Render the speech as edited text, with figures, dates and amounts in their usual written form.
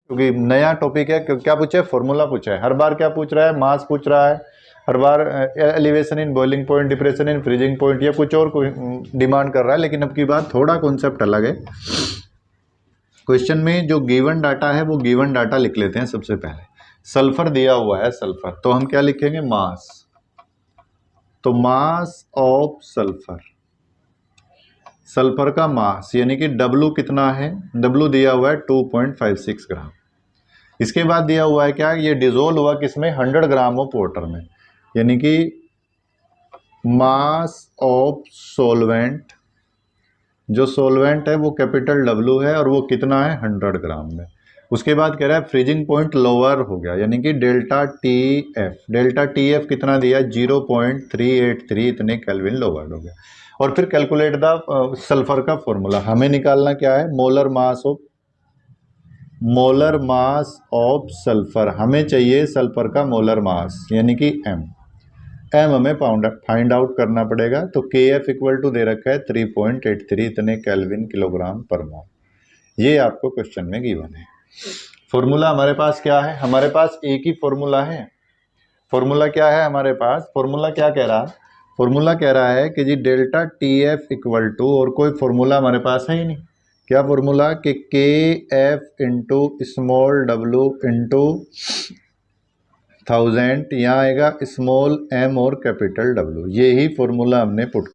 क्योंकि नया टॉपिक है। क्या पूछा है? फॉर्मूला पूछा है। हर बार क्या पूछ रहा है? मास पूछ रहा है। हर बार elevation in boiling point, depression in freezing point, या कुछ और डिमांड कर रहा है। लेकिन अब की बात थोड़ा कॉन्सेप्ट अलग है। क्वेश्चन में जो गिवन डाटा है वो गिवन डाटा लिख लेते हैं सबसे पहले। सल्फर दिया हुआ है, सल्फर, तो हम क्या लिखेंगे? मास। तो मास ऑफ सल्फर, सल्फर का मास यानी कि डब्लू कितना है? डब्लू दिया हुआ है 2.56 ग्राम। इसके बाद दिया हुआ है क्या? ये डिजोल्व हुआ किसमें? 100 ग्राम ऑफ वाटर में, यानी कि मास ऑफ सोलवेंट, जो सोलवेंट है वो कैपिटल डब्लू है और वो कितना है? 100 ग्राम में। उसके बाद कह रहा है फ्रीजिंग पॉइंट लोअर हो गया, यानी कि delta T F. Delta T F कितना दिया? 0.383 इतने केल्विन लोअर हो गया। और फिर कैलकुलेट द सल्फर का फॉर्मूला। हमें निकालना क्या है? Molar mass of sulphur. हमें चाहिए सल्फर का मोलर मास यानी कि एम हमें फाइंड आउट करना पड़ेगा। तो के एफ इक्वल टू दे रखा है 3.83 इतने केल्विन किलोग्राम पर मोल। ये आपको क्वेश्चन में गिवन है। फॉर्मूला हमारे पास क्या है? हमारे पास एक ही फॉर्मूला है। फॉर्मूला क्या है हमारे पास? फॉर्मूला क्या कह रहा है? फॉर्मूला कह रहा है कि जी delta T F equal to, और कोई फॉर्मूला हमारे पास है ही नहीं। क्या फॉर्मूला? कि के F into small W into 1000, यहाँ आएगा स्मॉल एम और कैपिटल डब्लू। ये ही फॉर्मूला हमने पुट